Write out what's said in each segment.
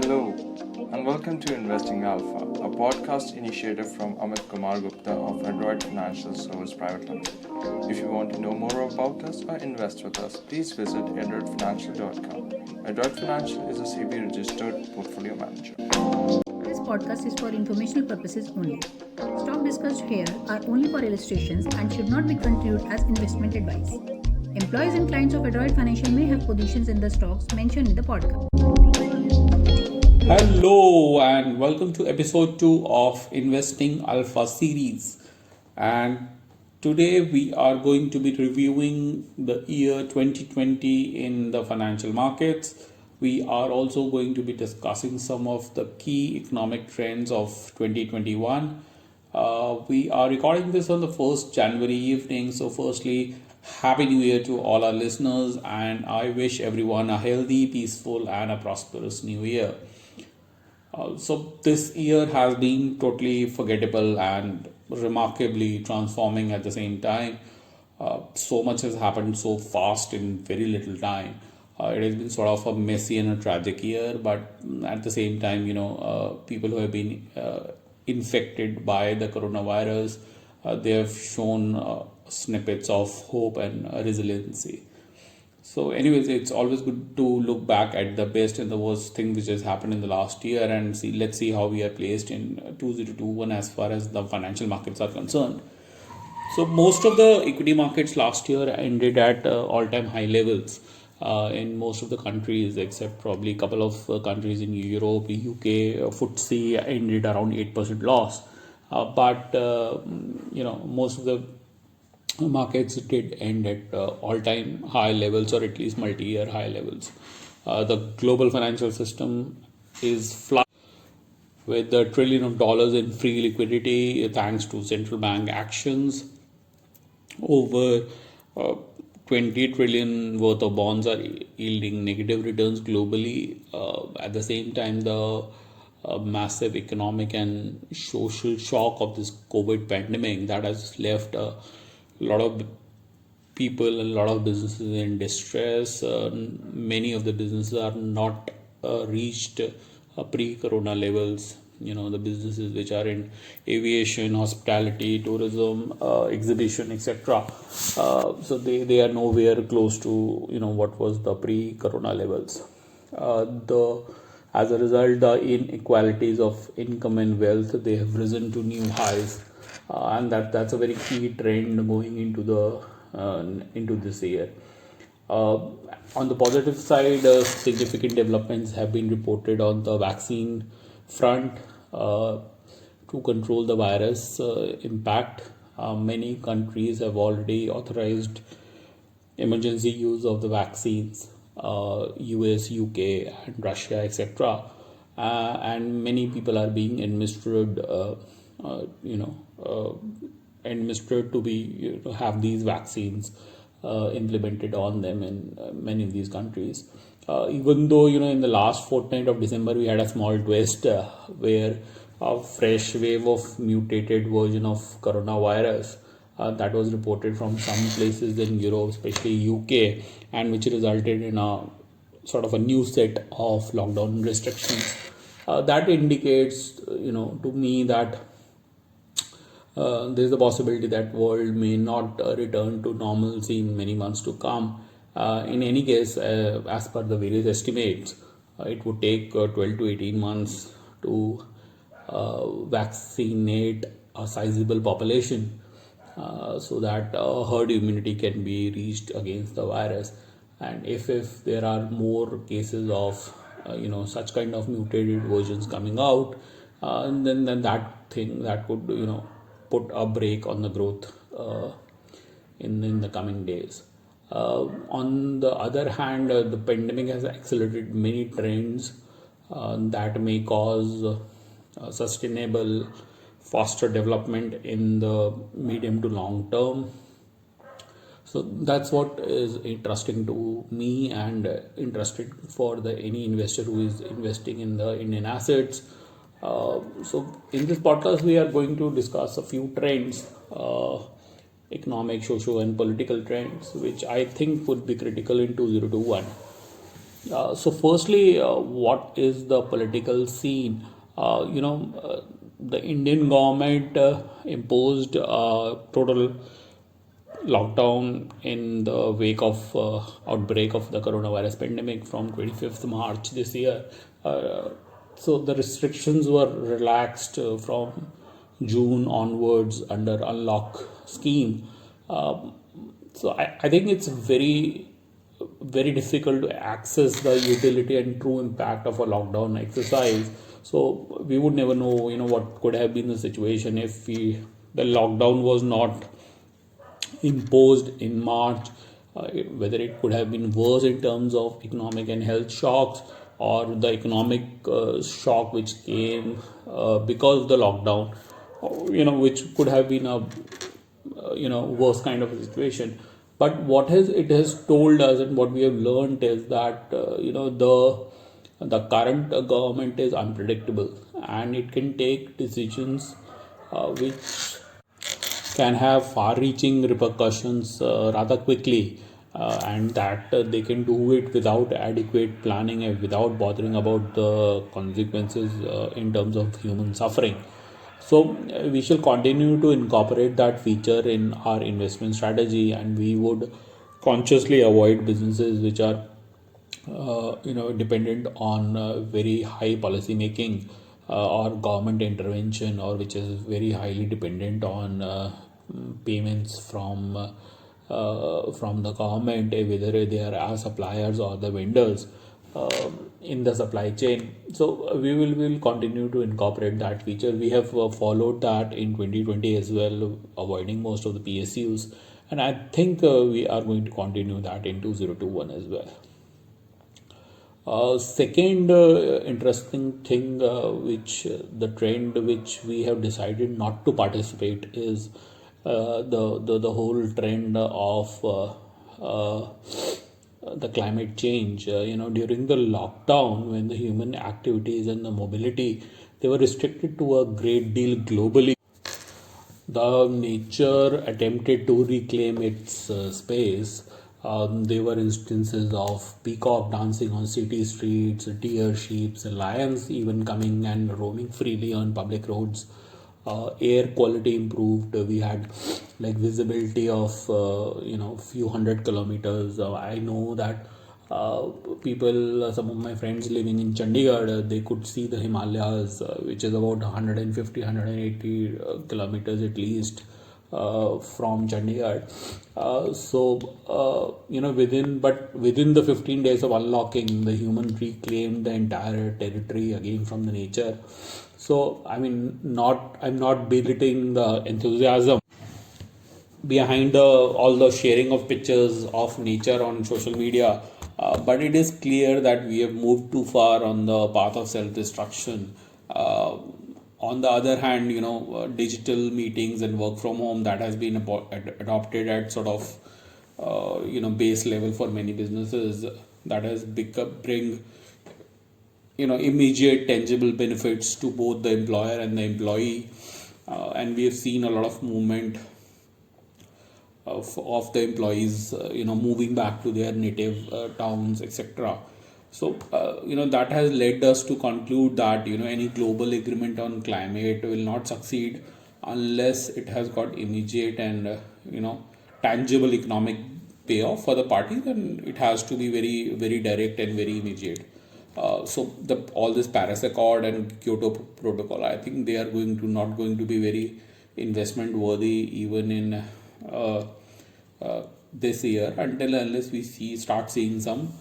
Hello, and welcome to Investing Alpha, a podcast initiative from Amit Kumar Gupta of Adroit Financial Service Private Limited. If you want to know more about us or invest with us, please visit adroitfinancial.com. Adroit Financial is a SEBI registered portfolio manager. This podcast is for informational purposes only. Stock discussed here are only for illustrations and should not be construed as investment advice. Employees and clients of Adroit Financial may have positions in the stocks mentioned in the podcast. Hello and welcome to episode 2 of Investing Alpha series. And today we are going to be reviewing the year 2020 in the financial markets. We are also going to be discussing some of the key economic trends of 2021. We are recording this on the 1st January evening. So firstly, Happy New Year to all our listeners, and I wish everyone a healthy, peaceful and a prosperous new year. So this year has been totally forgettable and remarkably transforming at the same time. So much has happened so fast in very little time. It has been sort of a messy and a tragic year, but at the same time, people who have been infected by the coronavirus, they have shown snippets of hope and resiliency. So anyways, it's always good to look back at the best and the worst thing which has happened in the last year and let's see how we are placed in 2021 as far as the financial markets are concerned. So most of the equity markets last year ended at all-time high levels in most of the countries, except probably a couple of countries in Europe, UK. FTSE ended around 8% loss, but most of the markets did end at all-time high levels, or at least multi-year high levels. The global financial system is flush with $1 trillion in free liquidity thanks to central bank actions. Over 20 trillion worth of bonds are yielding negative returns globally. At the same time, the massive economic and social shock of this COVID pandemic that has left a lot of people and a lot of businesses in distress. Many of the businesses are not reached pre-corona levels. The businesses which are in aviation, hospitality, tourism, exhibition, etc. So they are nowhere close to what was the pre-corona levels. As a result, the inequalities of income and wealth, they have risen to new highs, and that's a very key trend going into this year. On the positive side, significant developments have been reported on the vaccine front to control the virus impact. Many countries have already authorized emergency use of the vaccines, US, UK, and Russia, etc. And many people are being administered, administered to be have these vaccines implemented on them in many of these countries. Even though in the last fortnight of December we had a small twist where a fresh wave of mutated version of coronavirus that was reported from some places in Europe, especially UK, and which resulted in a sort of a new set of lockdown restrictions. That indicates to me that there is a possibility that world may not return to normalcy in many months to come. In any case, as per the various estimates, it would take 12 to 18 months to vaccinate a sizable population so that herd immunity can be reached against the virus. And if there are more cases of such kind of mutated versions coming out, then that could put a brake on the growth in the coming days. On the other hand, the pandemic has accelerated many trends that may cause sustainable, faster development in the medium to long term. So that's what is interesting to me and interesting for any investor who is investing in the Indian assets. So in this podcast, we are going to discuss a few trends, economic, social and political trends, which I think would be critical in 2021. So, firstly, what is the political scene? The Indian government imposed total lockdown in the wake of outbreak of the coronavirus pandemic from 25th March this year. Uh, so the restrictions were relaxed from June onwards under unlock scheme. Um, so I think it's very difficult to access the utility and true impact of a lockdown exercise. So we would never know, what could have been the situation if the lockdown was not imposed in March, whether it could have been worse in terms of economic and health shocks, or the economic shock which came because of the lockdown, which could have been a worse kind of a situation. But what has it has told us, and what we have learned, is that the current government is unpredictable, and it can take decisions which can have far reaching repercussions rather quickly, and that they can do it without adequate planning and without bothering about the consequences in terms of human suffering. So, we shall continue to incorporate that feature in our investment strategy, and we would consciously avoid businesses which are dependent on very high policy making or government intervention, or which is very highly dependent on payments from the government, whether they are our suppliers or the vendors in the supply chain. So we will continue to incorporate that feature. We have followed that in 2020 as well, avoiding most of the PSUs, and I think we are going to continue that in 2021 as well. Second interesting thing, which the trend which we have decided not to participate, is the whole trend of the climate change. During the lockdown, when the human activities and the mobility, they were restricted to a great deal globally, the nature attempted to reclaim its space. There were instances of peacock dancing on city streets, deer, sheep, lions even coming and roaming freely on public roads. Air quality improved. We had like visibility of few hundred kilometers. I know that people, some of my friends living in Chandigarh, they could see the Himalayas, which is about 150, 180 kilometers at least from Chandigarh. Within the 15 days of unlocking, the human reclaimed the entire territory again from the nature. So I'm not belittling the enthusiasm behind all the sharing of pictures of nature on social media, but it is clear that we have moved too far on the path of self-destruction. On the other hand, digital meetings and work from home, that has been adopted at sort of base level for many businesses. That has bring immediate tangible benefits to both the employer and the employee, and we have seen a lot of movement of the employees moving back to their native towns, etc. So that has led us to conclude that any global agreement on climate will not succeed unless it has got immediate and tangible economic payoff for the parties, and it has to be very very direct and very immediate. So all this Paris Accord and Kyoto Protocol, I think they are not going to be very investment worthy even in this year, unless we start seeing some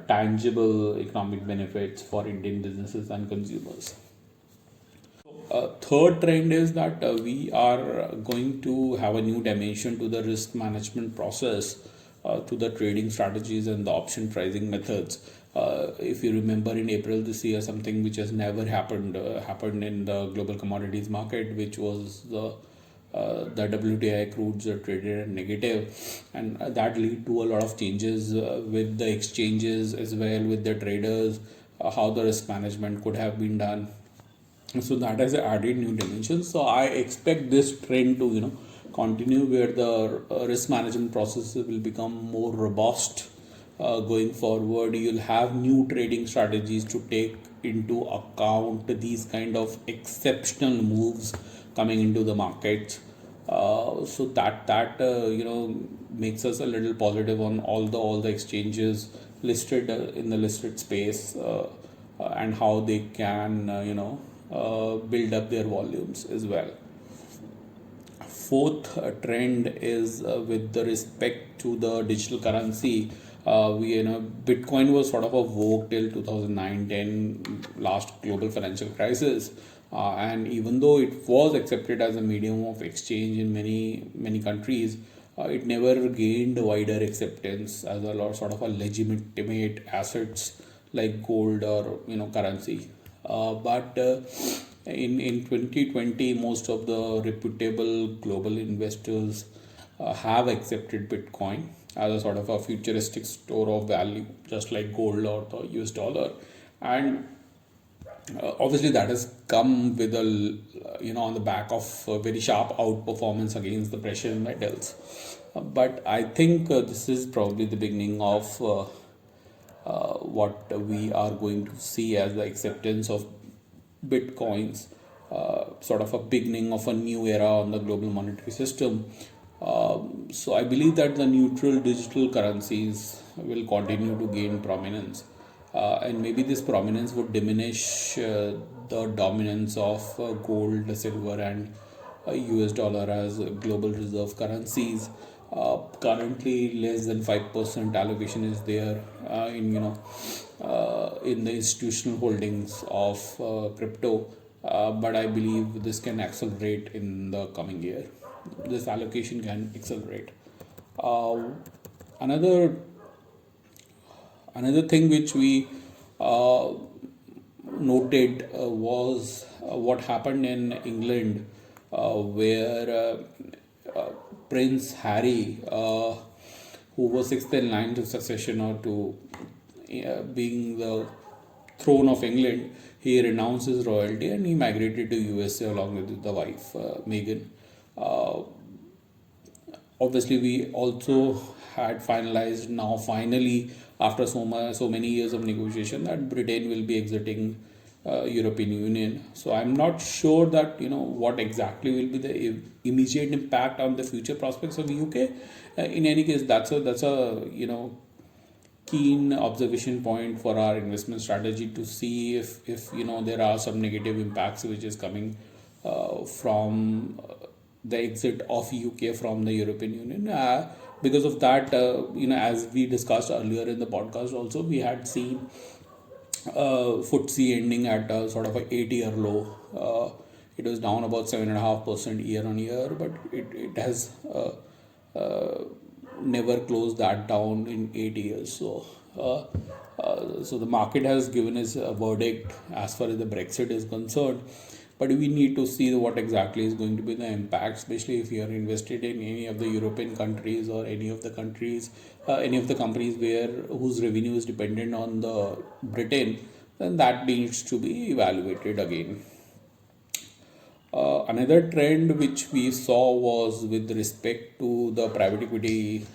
tangible economic benefits for Indian businesses and consumers. Third trend is that we are going to have a new dimension to the risk management process, to the trading strategies and the option pricing methods. If you remember, in April this year, something which has never happened in the global commodities market, which was the WTI crudes are traded at negative, and that lead to a lot of changes with the exchanges as well, with the traders, how the risk management could have been done. So that has added new dimensions. So I expect this trend to continue, where the risk management processes will become more robust going forward. You'll have new trading strategies to take into account these kind of exceptional moves coming into the markets. So that makes us a little positive on all the exchanges listed in the listed space, and how they can build up their volumes as well. Fourth trend is with the respect to the digital currency. We Bitcoin was sort of a vogue till 2009-10, last global financial crisis, and even though it was accepted as a medium of exchange in many countries, it never gained wider acceptance as a sort of a legitimate assets like gold or currency. But in 2020, most of the reputable global investors have accepted Bitcoin as a sort of a futuristic store of value, just like gold or the US dollar. And obviously that has come with on the back of very sharp outperformance against the precious metals. But I think this is probably the beginning of what we are going to see as the acceptance of bitcoins, sort of a beginning of a new era on the global monetary system. So I believe that the neutral digital currencies will continue to gain prominence, and maybe this prominence would diminish the dominance of gold, silver, and US dollar as global reserve currencies. Currently, less than 5% allocation is there in the institutional holdings of crypto, but I believe this can accelerate in the coming year. This allocation can accelerate. Another thing which we noted was what happened in England, where Prince Harry, who was sixth in line to succession or to being the throne of England, he renounced his royalty and he migrated to USA along with the wife, Meghan. Obviously, we also had finalized now finally after so many years of negotiation that Britain will be exiting European Union. So I'm not sure that what exactly will be the immediate impact on the future prospects of UK. In any case, that's a keen observation point for our investment strategy to see if there are some negative impacts which is coming from the exit of UK from the European Union. Because of that, as we discussed earlier in the podcast also, we had seen FTSE ending at a sort of a 8-year low. It was down about 7.5% year on year, but it has never closed that down in 8 years. So the market has given its verdict as far as the Brexit is concerned. But we need to see what exactly is going to be the impact, especially if you are invested in any of the European countries or any of the countries, any of the companies whose revenue is dependent on the Britain, then that needs to be evaluated again. Another trend which we saw was with respect to the private equity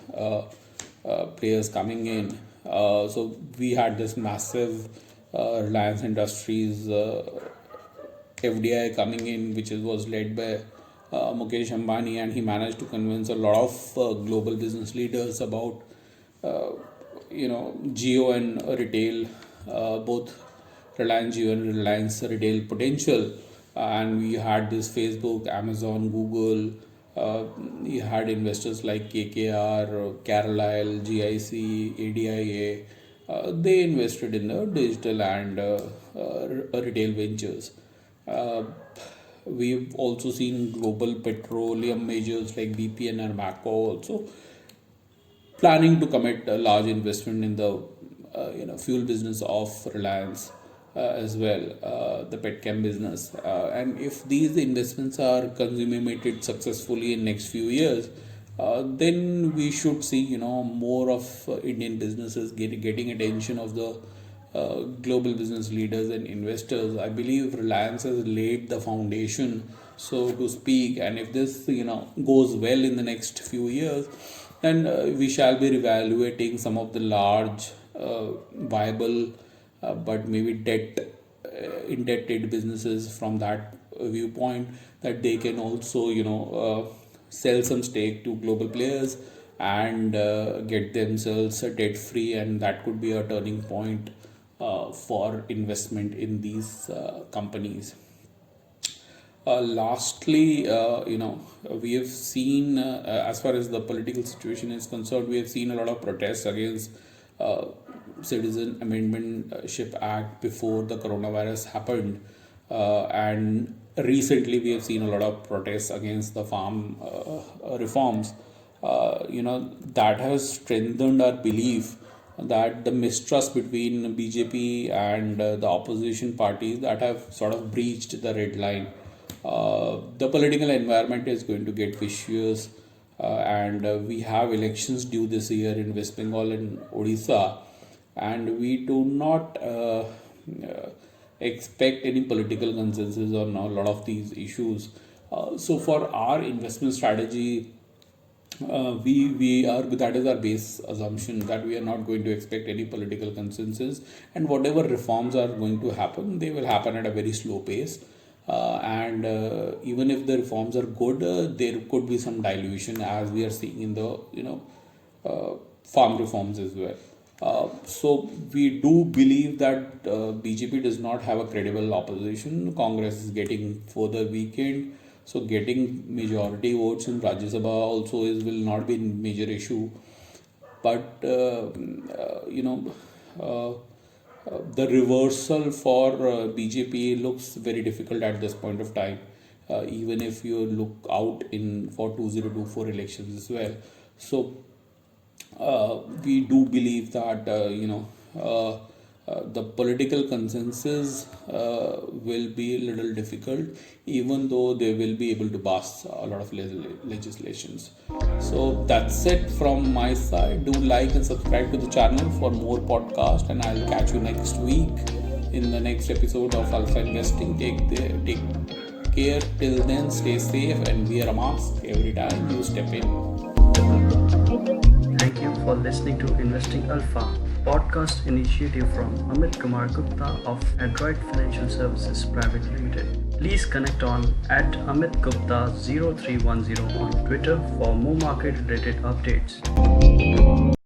players coming in. So we had this massive Reliance Industries FDI coming in, which was led by Mukesh Ambani, and he managed to convince a lot of global business leaders about Jio and retail, both Reliance Jio and Reliance retail potential. And we had this Facebook, Amazon, Google. You had investors like KKR, Carlyle, GIC, ADIA. They invested in the digital and retail ventures. We've also seen global petroleum majors like BP and Aramco also planning to commit a large investment in the fuel business of Reliance as well, the petchem business. And if these investments are consummated successfully in next few years, then we should see more of Indian businesses getting attention of the global business leaders and investors. I believe Reliance has laid the foundation, so to speak, and if this goes well in the next few years, then we shall be evaluating some of the large, viable, but maybe indebted businesses from that viewpoint, that they can also, sell some stake to global players and get themselves debt free, and that could be a turning point for investment in these companies. Lastly, we have seen, as far as the political situation is concerned, we have seen a lot of protests against Citizen Amendmentship Act before the coronavirus happened, and recently we have seen a lot of protests against the farm reforms. That has strengthened our belief that the mistrust between BJP and the opposition parties that have sort of breached the red line. The political environment is going to get vicious, and we have elections due this year in West Bengal and Odisha, and we do not expect any political consensus on a lot of these issues. So for our investment strategy, we are, that is our base assumption, that we are not going to expect any political consensus, and whatever reforms are going to happen, they will happen at a very slow pace. And even if the reforms are good, there could be some dilution, as we are seeing in the farm reforms as well. So we do believe that BJP does not have a credible opposition. Congress is getting further weakened, so getting majority votes in Rajya Sabha also will not be a major issue. But the reversal for BJP looks very difficult at this point of time, even if you look out for 2024 elections as well. So we do believe that the political consensus will be a little difficult, even though they will be able to pass a lot of legislations. So that's it from my side. Do like and subscribe to the channel for more podcast, and I'll catch you next week in the next episode of Alpha Investing. Take care till then, stay safe, and wear a mask every time you step in. Thank you for listening to Investing Alpha, podcast initiative from Amit Kumar Gupta of Adroit Financial Services Private Limited. Please connect on @AmitGupta0310 on Twitter for more market related updates.